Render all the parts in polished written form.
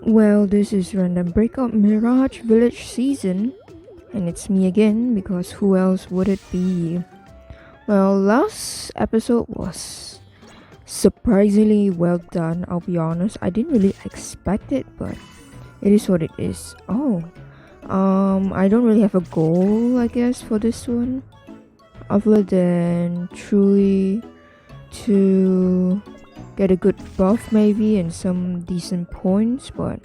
Well, this is Random Breakout Mirage Village Season, and it's me again because who else would it be? Well, last episode was surprisingly well done, I'll be honest. I didn't really expect it, but it is what it is. I don't really have a goal, I guess, for this one, other than truly to get a good buff maybe and some decent points, but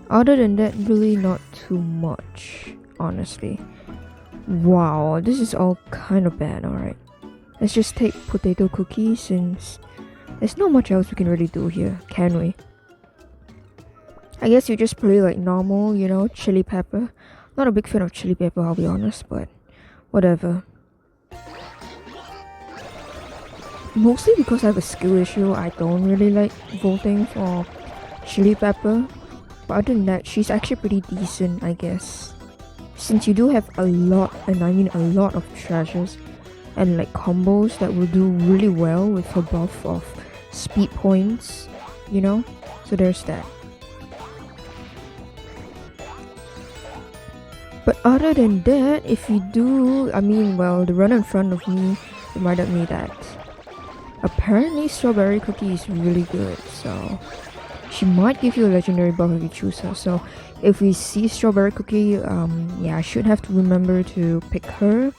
other than that, really not too much, honestly. Wow, this is all kind of bad. Alright, let's just take potato cookies since there's not much else we can really do here, can we? I guess you just play like normal, chili pepper. Not a big fan of chili pepper, I'll be honest, but whatever. Mostly because I have a skill issue, I don't really like voting for chili pepper. But other than that, she's actually pretty decent, I guess. Since you do have a lot, and I mean a lot of treasures and like combos that will do really well with her buff of speed points, So there's that. But other than that, if you do, the runner in front of me reminded me that apparently strawberry cookie is really good, so she might give you a legendary buff if you choose her. So if we see strawberry cookie, I should have to remember to pick her.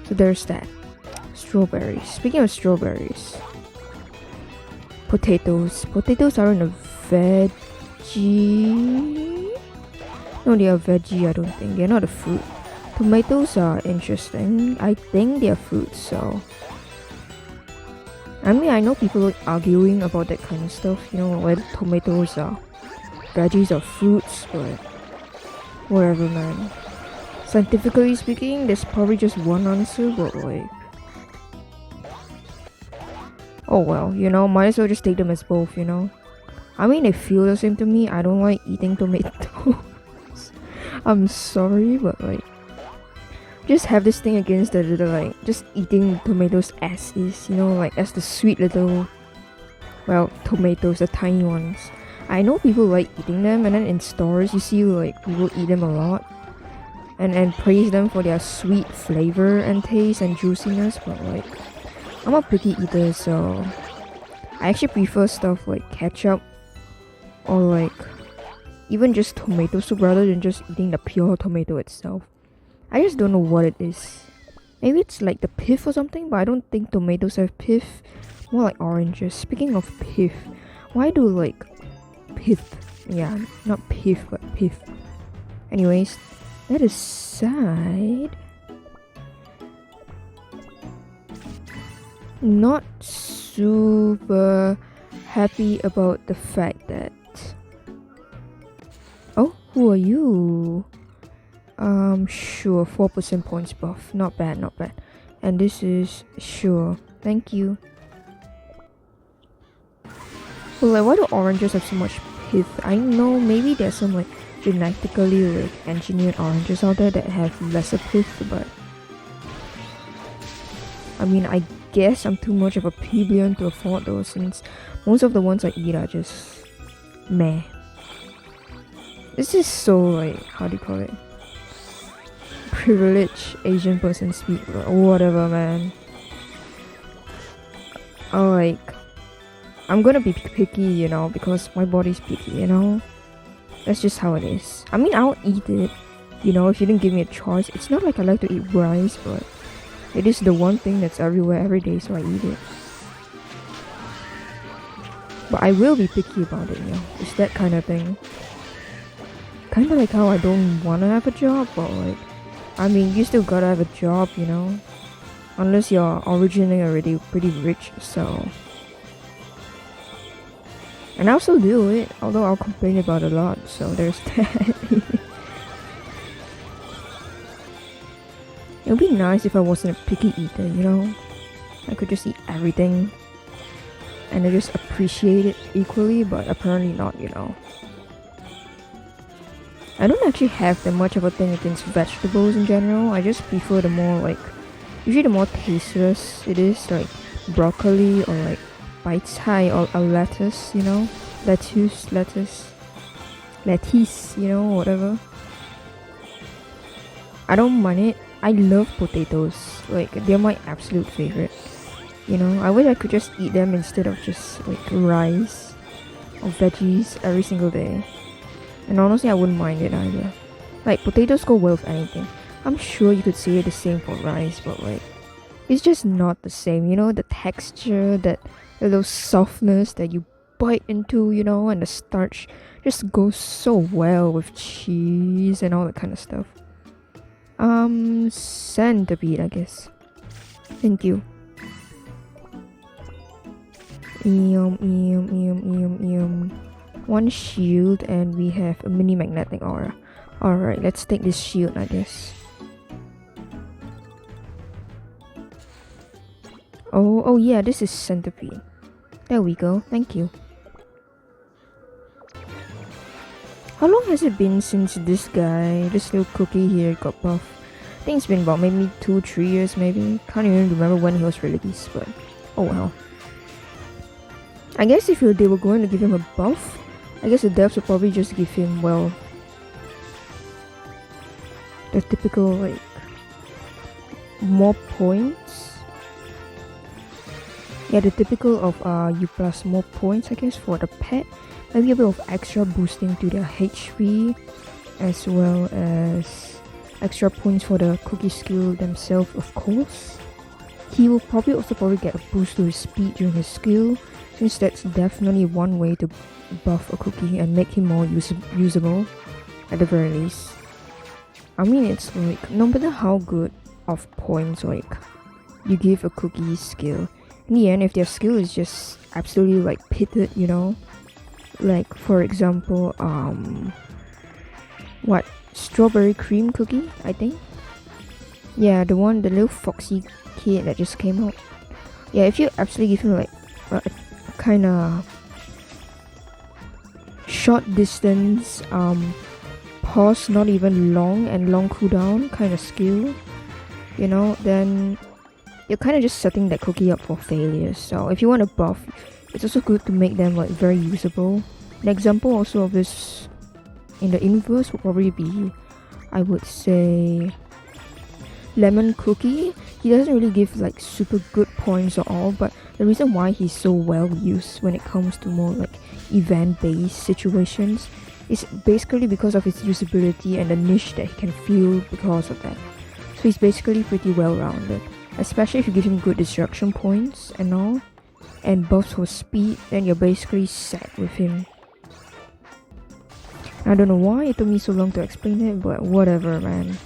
So there's that. Strawberries. Speaking of strawberries, potatoes aren't a veggie. No, they are veggie. I don't think they're not a fruit. Tomatoes are interesting. I think they are fruits, so I know people arguing about that kind of stuff, whether tomatoes are veggies or fruits, but whatever, man. Scientifically speaking, there's probably just one answer, but like, oh well, might as well just take them as both, they feel the same to me. I don't like eating tomatoes. I'm sorry, but like, just have this thing against the like just eating tomatoes as is, as the sweet little, tomatoes, the tiny ones. I know people like eating them, and then in stores you see like people eat them a lot and praise them for their sweet flavor and taste and juiciness, but like, I'm a picky eater, so I actually prefer stuff like ketchup or like even just tomato soup rather than just eating the pure tomato itself. I just don't know what it is. Maybe it's like the pith or something, but I don't think tomatoes have pith. More like oranges. Speaking of pith, why do like pith? Yeah, not pith, but pith. Anyways, that aside, not super happy about the fact that. Oh, who are you? Sure, 4% points buff. Not bad. And this is sure. Thank you. Well, like, why do oranges have so much pith? I know maybe there's some like genetically like engineered oranges out there that have lesser pith, but I guess I'm too much of a plebeian to afford those, since most of the ones I eat are just meh. This is so like, how do you call it? Privileged Asian person speak, or whatever, man. I'm gonna be picky, because my body's picky, That's just how it is. I'll eat it, if you didn't give me a choice. It's not like I like to eat rice, but it is the one thing that's everywhere every day, so I eat it. But I will be picky about it, It's that kind of thing. Kinda like how I don't wanna have a job, but like, you still gotta have a job, Unless you're originally already pretty rich, so. And I'll still do it, although I'll complain about it a lot, so there's that. It would be nice if I wasn't a picky eater, I could just eat everything and I just appreciate it equally, but apparently not, I don't actually have that much of a thing against vegetables in general. I just prefer the more like, usually the more tasteless it is, like broccoli or like 白菜 or a lettuce, lettuce. lettuce, you know, whatever. I don't mind it. I love potatoes. Like, they're my absolute favorite. You know, I wish I could just eat them instead of just like rice or veggies every single day. And honestly, I wouldn't mind it either. Like, potatoes go well with anything. I'm sure you could say the same for rice, but like, it's just not the same. You know, the texture, that little softness that you bite into, you know, and the starch just goes so well with cheese and all that kind of stuff. Centipede, I guess. Thank you. One shield, and we have a mini magnetic aura. Alright, let's take this shield, I guess. Oh yeah, this is centipede. There we go, thank you. How long has it been since this little cookie here got buff? I think it's been about maybe 2-3 years maybe. Can't even remember when he was released, but oh well. I guess if they were going to give him a buff, I guess the devs would probably just give him, well, the typical, like, more points. Yeah, the typical of U plus more points, I guess, for the pet. Maybe a bit of extra boosting to their HP, as well as extra points for the cookie skill themselves, of course. He will probably also get a boost to his speed during his skill, since that's definitely one way to buff a cookie and make him more usable, at the very least. I mean, it's like, no matter how good of points like you give a cookie skill, in the end, if their skill is just absolutely like pitted, you know, like for example, what, strawberry cream cookie, I think. Yeah, the little foxy kid that just came out. Yeah, if you actually give him like a kind of short distance, pause, not even long, and long cooldown kind of skill, you know, then you're kind of just setting that cookie up for failure. So if you want to buff, it's also good to make them like very usable. An example also of this in the inverse would probably be, I would say, lemon cookie. He doesn't really give like super good points at all, but the reason why he's so well used when it comes to more like event based situations is basically because of his usability and the niche that he can fill because of that. So he's basically pretty well rounded, especially if you give him good destruction points and all, and buffs for speed, then you're basically set with him. I don't know why it took me so long to explain it, but whatever, man.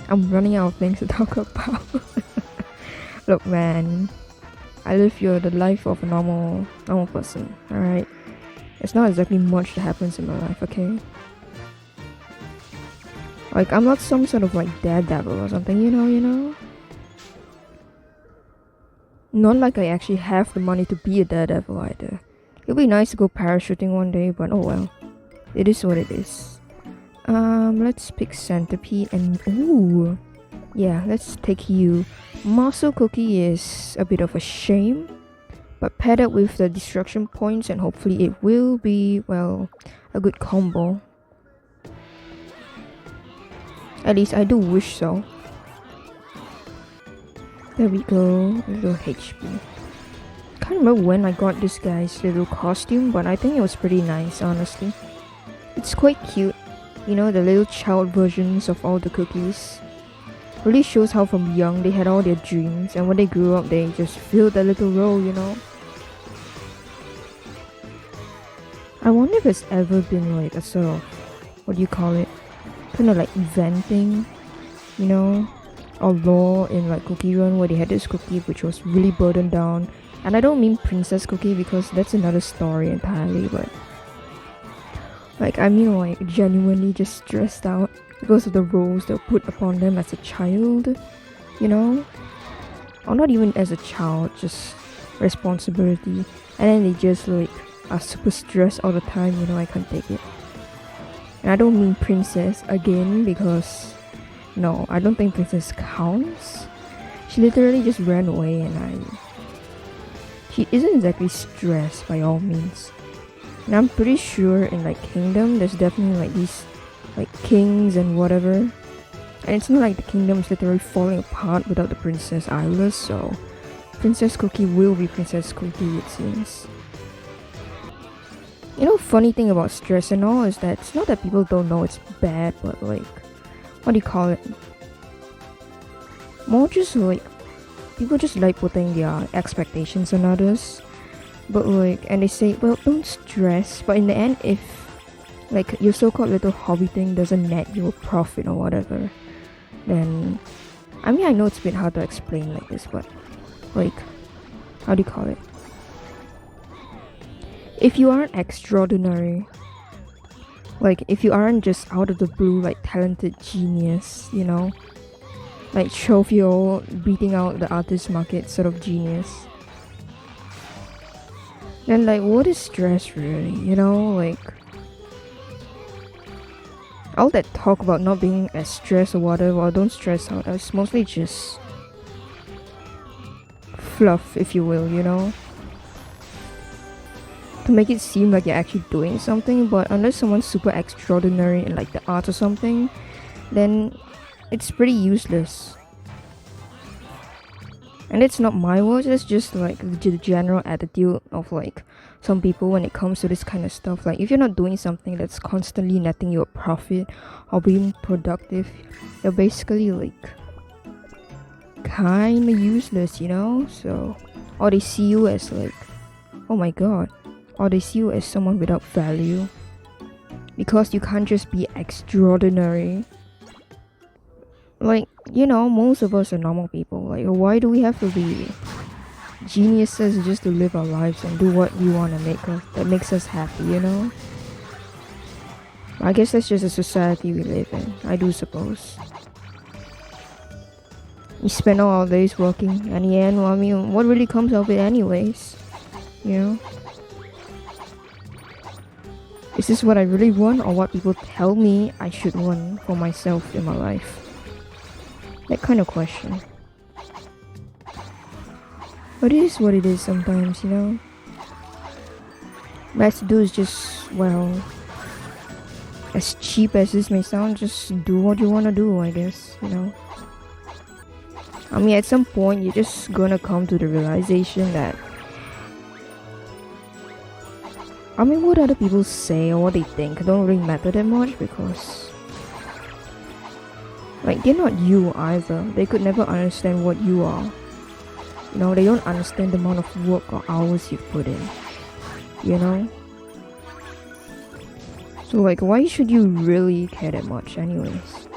I'm running out of things to talk about. Look, man, I live the life of a normal person, alright? It's not exactly much that happens in my life, okay? Like, I'm not some sort of like daredevil or something, you know? Not like I actually have the money to be a daredevil either. It'll be nice to go parachuting one day, but oh well. It is what it is. Let's pick centipede and ooh, yeah, let's take you. Muscle cookie is a bit of a shame, but paired up with the destruction points, and hopefully it will be, well, a good combo. At least I do wish so. There we go, a little HP. Can't remember when I got this guy's little costume, but I think it was pretty nice, honestly. It's quite cute, you know, the little child versions of all the cookies. Really shows how from young they had all their dreams, and when they grew up they just filled that little role, you know. I wonder if it's ever been like a sort of, what do you call it, kind of like eventing, you know, or law in like Cookie Run, where they had this cookie which was really burdened down. And I don't mean Princess Cookie because that's another story entirely, but like, I mean like genuinely just stressed out because of the roles that were put upon them as a child, you know? Or not even as a child, just responsibility. And then they just like are super stressed all the time, you know, I can't take it. And I don't mean Princess again because, no, I don't think Princess counts. She literally just ran away, and she isn't exactly stressed by all means. And I'm pretty sure in like Kingdom, there's definitely like these like kings and whatever. And it's not like the kingdom is literally falling apart without the Princess Isla, so Princess Cookie will be Princess Cookie, it seems. You know, funny thing about stress and all is that it's not that people don't know it's bad, but like, what do you call it? More just like, people just like putting their expectations on others. But like, and they say, well, don't stress. But in the end, if like your so-called little hobby thing doesn't net you a profit or whatever, then, I mean, I know it's a bit hard to explain like this, but like, how do you call it? If you aren't extraordinary, like if you aren't just out of the blue like talented genius, you know, like trivial beating out the artist market sort of genius, then like what is stress really, you know? Like all that talk about not being as stressed or whatever, or don't stress out, it's mostly just fluff, if you will, you know, to make it seem like you're actually doing something. But unless someone's super extraordinary in like the art or something, then it's pretty useless. And it's not my words, it's just like the general attitude of like some people when it comes to this kind of stuff. Like if you're not doing something that's constantly netting you a profit or being productive, you're basically like kinda useless, you know? So, or they see you as like, oh my god, or they see you as someone without value because you can't just be extraordinary. Like, you know, most of us are normal people. Like, why do we have to be geniuses just to live our lives and do what we want to make us, that makes us happy, you know? I guess that's just a society we live in, I do suppose. You spend all our days working, and in the end, well, I mean, what really comes of it anyways? You know? Is this what I really want, or what people tell me I should want for myself in my life? That kind of question. But it is what it is sometimes, you know? Best to do is just, well, as cheap as this may sound, just do what you want to do, I guess, you know? I mean, at some point, you're just gonna come to the realization that, I mean, what other people say or what they think don't really matter that much, because like, they're not you either. They could never understand what you are. You know, they don't understand the amount of work or hours you've put in. You know? So like, why should you really care that much anyways?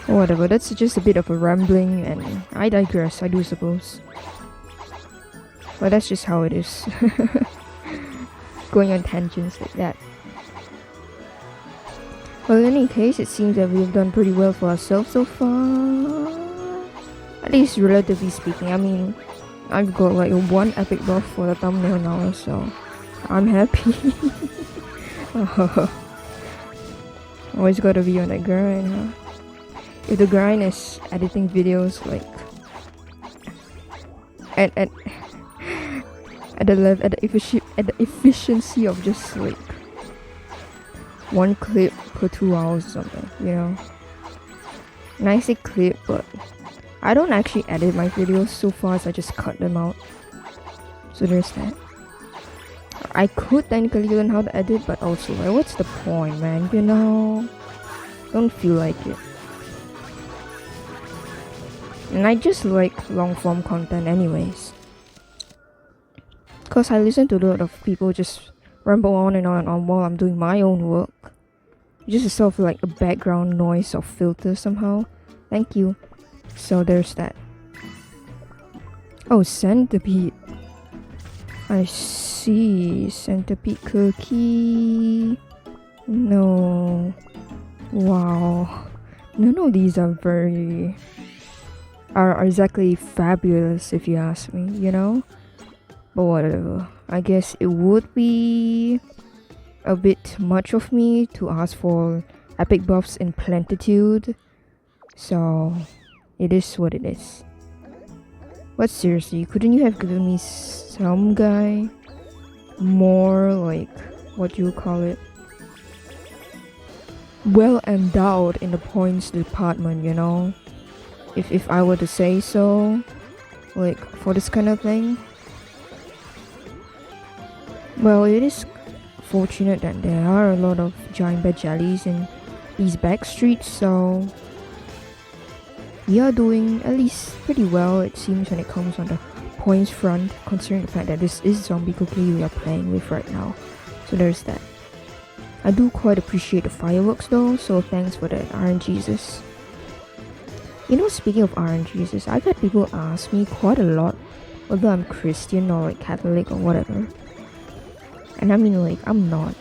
Or whatever, that's just a bit of a rambling, and I digress, I do suppose. But that's just how it is. Going on tangents like that. Well, in any case, it seems that we've done pretty well for ourselves so far. At least relatively speaking. I mean, I've got like one epic buff for the thumbnail now, so I'm happy. Always gotta be on that grind, huh? If the grind is editing videos like at the efficiency of just like one clip per 2 hours or something, you know. And I say clip, but I don't actually edit my videos so far as I just cut them out. So there's that. I could technically learn how to edit, but also like, what's the point, man? You know, don't feel like it. And I just like long form content anyways, cause I listen to a lot of people just ramble on and on and on while I'm doing my own work. Just a sort of like a background noise or filter somehow. Thank you. So there's that. Oh, centipede. I see. Centipede cookie. No. Wow. None of these are are exactly fabulous if you ask me, you know? But whatever. I guess it would be a bit much of me to ask for epic buffs in plentitude. So it is what it is. But seriously, couldn't you have given me some guy more like what do you call it, well endowed in the points department, you know, if I were to say so, like for this kind of thing. Well, it is fortunate that there are a lot of giant bad jellies in these back streets, so we are doing at least pretty well, it seems, when it comes on the points front, considering the fact that this is Zombie Cookie we are playing with right now. So there's that. I do quite appreciate the fireworks though, so thanks for that, RNGesus. You know, speaking of RNGesus, I've had people ask me quite a lot whether I'm Christian or like Catholic or whatever. And I mean, like, I'm not.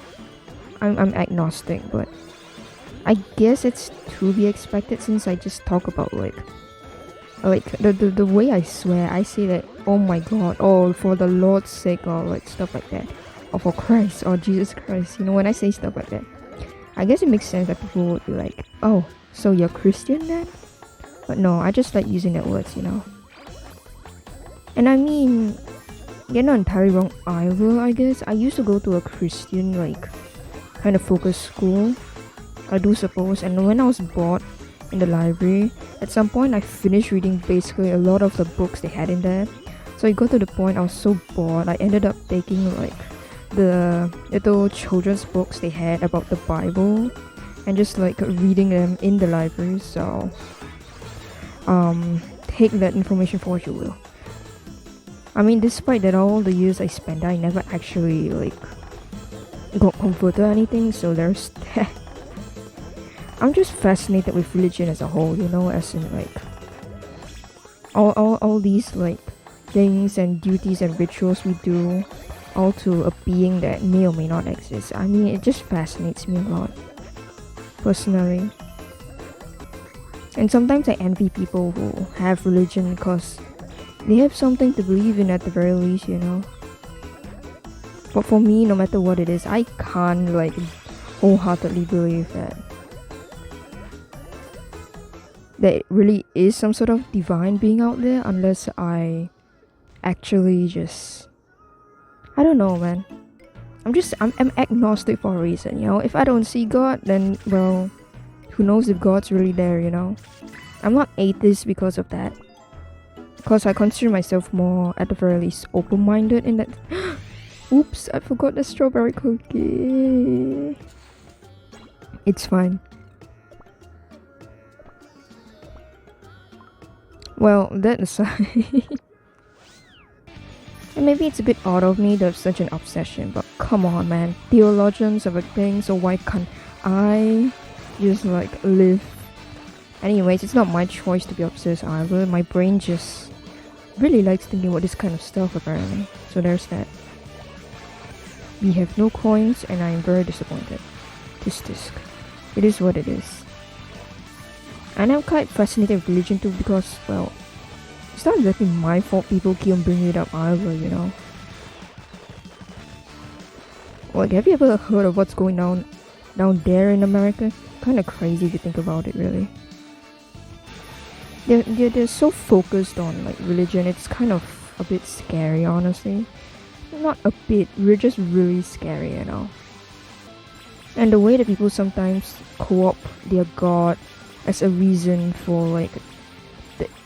I'm agnostic, but I guess it's to be expected since I just talk about like the way I swear. I say that, oh my god, oh for the Lord's sake, or like stuff like that, or for Christ, or Jesus Christ. You know, when I say stuff like that, I guess it makes sense that people would be like, oh, so you're Christian then? But no, I just like using that words, you know. And I mean, you're not entirely wrong either, I guess. I used to go to a Christian, like, kind of focused school, I do suppose. And when I was bored in the library, at some point I finished reading basically a lot of the books they had in there. So it got to the point I was so bored, I ended up taking like the little children's books they had about the Bible and just like reading them in the library. So take that information for what you will. I mean, despite that, all the years I spent, I never actually like got converted or anything, so there's that. I'm just fascinated with religion as a whole, you know, as in like all these like things and duties and rituals we do, all to a being that may or may not exist. I mean, it just fascinates me a lot, personally. And sometimes I envy people who have religion because they have something to believe in at the very least, you know. But for me, no matter what it is, I can't like wholeheartedly believe that it really is some sort of divine being out there unless I actually just, I don't know, man. I'm agnostic for a reason, you know. If I don't see God, then well, who knows if God's really there, you know. I'm not atheist because of that, because I consider myself more, at the very least, open-minded in that. Oops, I forgot the strawberry cookie. It's fine. Well, that aside, and maybe it's a bit odd of me to have such an obsession, but come on, man. Theologians have a thing, so why can't I just like live? Anyways, it's not my choice to be obsessed either. My brain just really likes thinking about this kind of stuff, apparently. So there's that. We have no coins, and I am very disappointed. This disc. It is what it is. And I'm quite fascinated with religion too, because, well, it's not exactly my fault people keep on bringing it up either, you know. Like, have you ever heard of what's going down there in America? Kind of crazy if you think about it, really. They're so focused on like religion, it's kind of a bit scary, honestly. Not a bit, we're just really scary, you know. And the way that people sometimes co-opt their god as a reason for like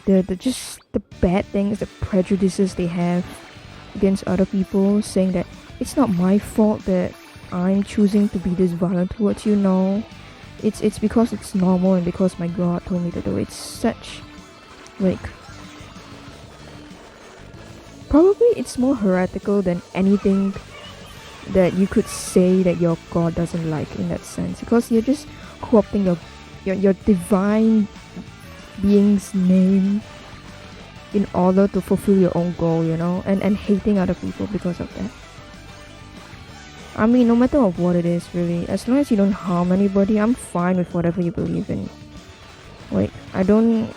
the bad things, the prejudices they have against other people, saying that it's not my fault that I'm choosing to be this violent towards you. No, it's because it's normal and because my god told me to do it. It's such like, probably it's more heretical than anything that you could say that your god doesn't like in that sense, because you're just co-opting your divine being's name in order to fulfill your own goal, you know, and hating other people because of that. I mean, no matter what it is, really, as long as you don't harm anybody, I'm fine with whatever you believe in. Like, I don't,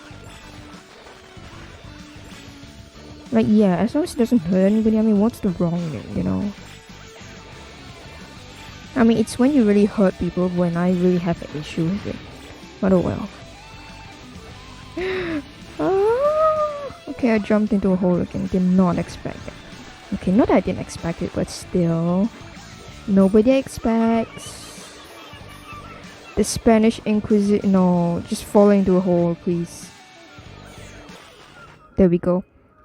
like, yeah, as long as it doesn't hurt anybody, I mean, what's the wrong in it, you know? I mean, it's when you really hurt people when I really have an issue with it. But oh well. Okay, I jumped into a hole again. Did not expect it. Okay, not that I didn't expect it, but still. Nobody expects the Spanish Inquisition. No, just fall into a hole, please. There we go.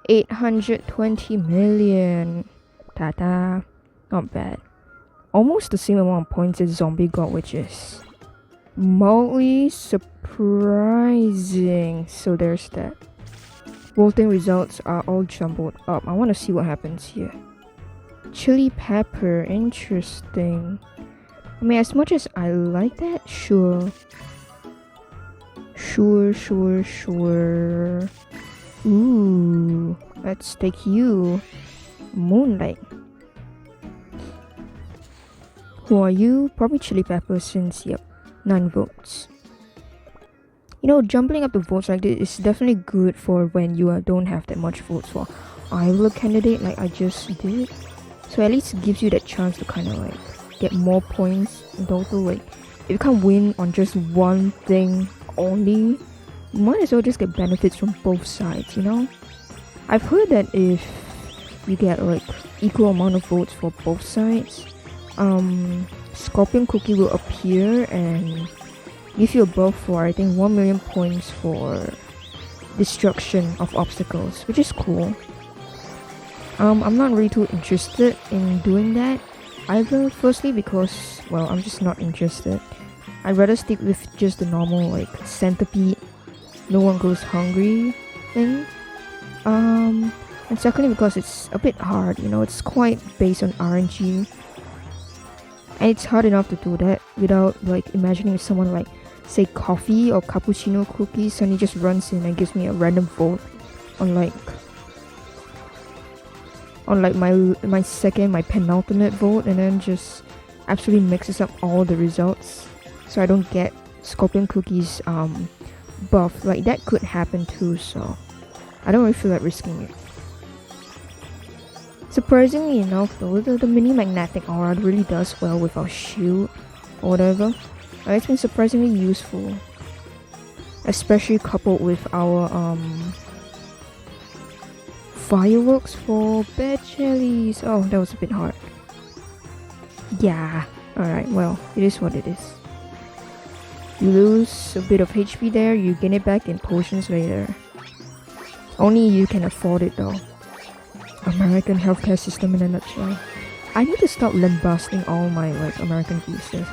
820 million. Ta-ta. Not bad. Almost the same amount of points as Zombie God, which is mildly surprising. So there's that. Voting results are all jumbled up. I want to see what happens here. Chili pepper, interesting. I mean, as much as I like that, sure. Sure. Ooh, let's take you. Moonlight. Who are you? Probably chili pepper since, yep, 9 votes. You know, jumbling up the votes like this is definitely good for when you don't have that much votes for either candidate like I just did. So at least it gives you that chance to kind of like get more points in total. Like, if you can't win on just one thing only, you might as well just get benefits from both sides, you know? I've heard that if you get like equal amount of votes for both sides, Scorpion Cookie will appear and give you a buff for I think 1 million points for destruction of obstacles, which is cool. I'm not really too interested in doing that either. Firstly because, well, I'm just not interested. I'd rather stick with just the normal like centipede, no one goes hungry thing. And secondly because it's a bit hard, you know, it's quite based on RNG. And it's hard enough to do that without like imagining if someone like say coffee or cappuccino cookies suddenly just runs in and gives me a random vote on like my second, my penultimate vote, and then just absolutely mixes up all the results so I don't get Scorpion Cookie's buff. Like that could happen too, so I don't really feel like risking it. Surprisingly enough though, the mini magnetic aura really does well with our shield or whatever. It's been surprisingly useful, especially coupled with our fireworks for bad jellies. Oh, that was a bit hard. Yeah, alright, well, it is what it is. You lose a bit of HP there, you gain it back in potions later. Only you can afford it though. American healthcare system in a nutshell. I need to stop lambasting all my like American visas.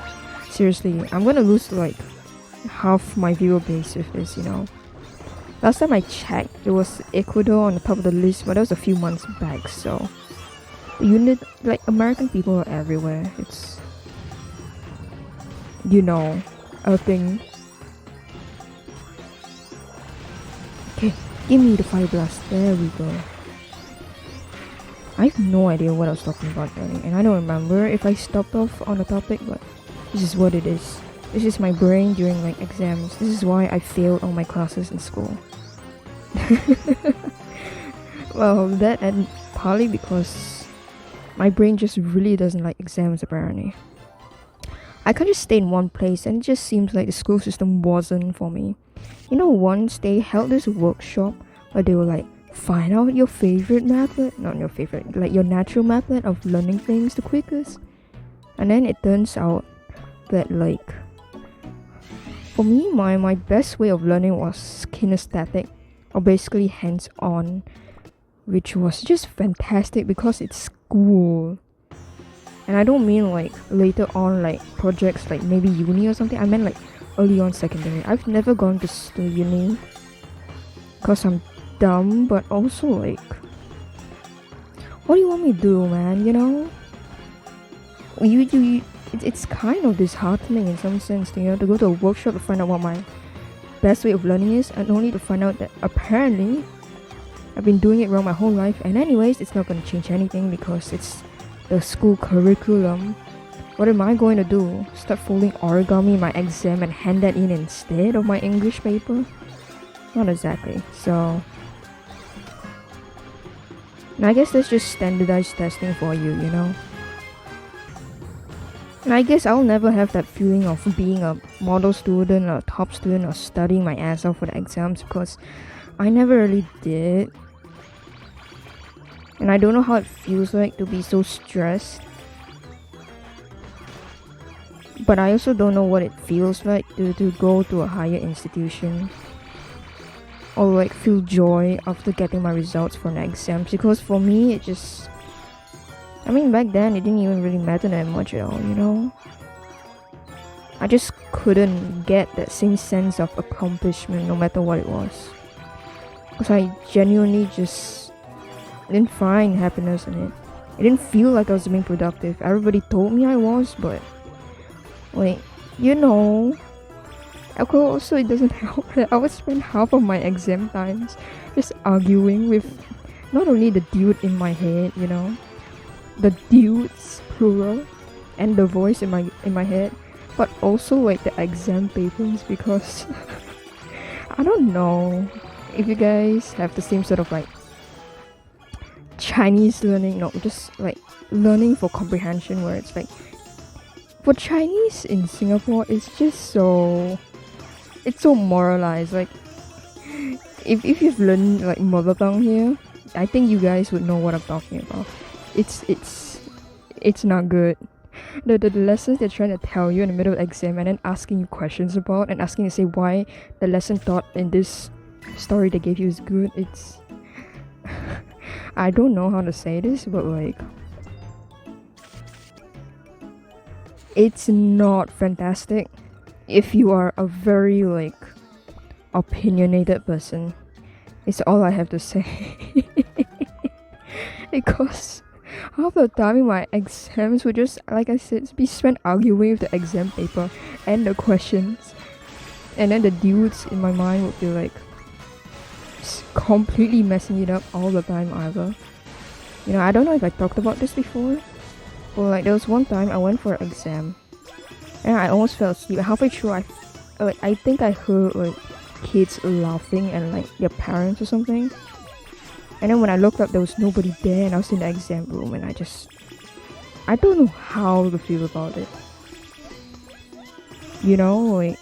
Seriously, I'm gonna lose like half my viewer base with this, you know. Last time I checked, it was Ecuador on the top of the list, but that was a few months back, so like American people are everywhere. It's, you know, a thing. Okay, give me the fire blast. There we go. I have no idea what I was talking about earlier, and I don't remember if I stopped off on the topic, but this is what it is. This is my brain during like exams. This is why I failed all my classes in school. Well, that and partly because my brain just really doesn't like exams apparently. I can't just stay in one place, and it just seems like the school system wasn't for me. You know, once they held this workshop where they were like, find out your favorite method, not your favorite, like your natural method of learning things the quickest. And then it turns out that like, for me, my best way of learning was kinesthetic, or basically hands-on, which was just fantastic because it's school. And I don't mean like later on like projects like maybe uni or something. I meant like early on secondary. I've never gone to uni because I'm dumb, but also like, what do you want me to do, man? You know, it's kind of disheartening in some sense, you know, to go to a workshop to find out what my best way of learning is, and only to find out that apparently I've been doing it wrong my whole life. And anyways, it's not going to change anything because it's the school curriculum. What am I going to do? Start folding origami in my exam and hand that in instead of my English paper? Not exactly. So, and I guess that's just standardized testing for you, you know. And I guess I'll never have that feeling of being a model student or a top student or studying my ass off for the exams because I never really did. And I don't know how it feels like to be so stressed. But I also don't know what it feels like to go to a higher institution or like feel joy after getting my results for an exam, because for me it just, I mean, back then it didn't even really matter that much at all, you know. I just couldn't get that same sense of accomplishment no matter what it was, because I genuinely just didn't find happiness in it. It didn't feel like I was being productive. Everybody told me I was, but like, you know, also it doesn't help that I would spend half of my exam times just arguing with not only the dude in my head, you know, the dudes plural, and the voice in my head, but also like the exam papers, because I don't know if you guys have the same sort of like Chinese learning, no, just like learning for comprehension, where it's like for Chinese in Singapore, it's just so, it's so moralized. Like if you've learned like mother tongue here, I think you guys would know what I'm talking about. It's not good. The lessons they're trying to tell you in the middle of the exam and then asking you questions about and asking you to say why the lesson taught in this story they gave you is good. It's I don't know how to say this, but like, it's not fantastic if you are a very like opinionated person. It's all I have to say. Because half the time in my exams would just, like I said, be spent arguing with the exam paper and the questions, and then the dudes in my mind would be like completely messing it up all the time either. You know, I don't know if I talked about this before, but like there was one time I went for an exam and I almost fell asleep. Halfway through, I think I heard like kids laughing and like their parents or something. And then when I looked up, there was nobody there, and I was in the exam room, and I don't know how to feel about it. You know, like,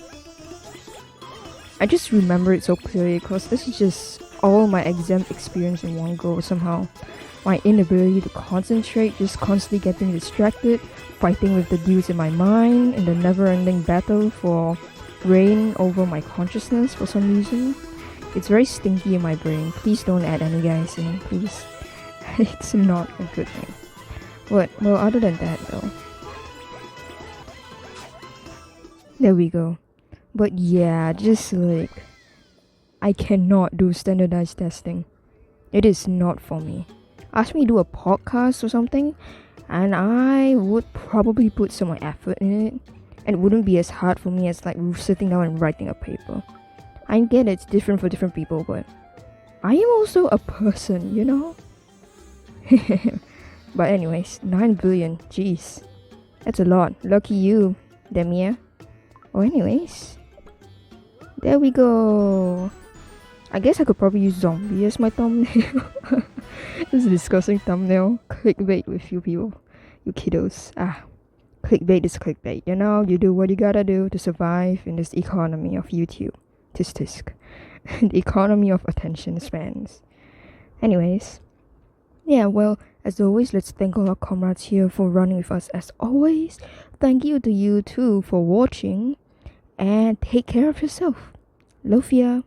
I just remember it so clearly because this is just all my exam experience in one go somehow. My inability to concentrate, just constantly getting distracted, fighting with the dudes in my mind, and the never-ending battle for reign over my consciousness for some reason. It's very stinky in my brain. Please don't add any guys in, please. It's not a good thing. But, well, other than that though. There we go. But yeah, just like, I cannot do standardized testing. It is not for me. Ask me to do a podcast or something, and I would probably put some more effort in it. And it wouldn't be as hard for me as like sitting down and writing a paper. I get it's different for different people, but I am also a person, you know? But anyways, 9 billion, jeez. That's a lot. Lucky you, Demia. Oh, anyways. There we go. I guess I could probably use zombie as my thumbnail. This is a disgusting thumbnail. Clickbait with you people. You kiddos. Clickbait is clickbait. You know, you do what you gotta do to survive in this economy of YouTube. Tisk. The economy of attention spans. Anyways, yeah, well, as always, let's thank all our comrades here for running with us as always. Thank you to you too for watching, and take care of yourself. Love ya.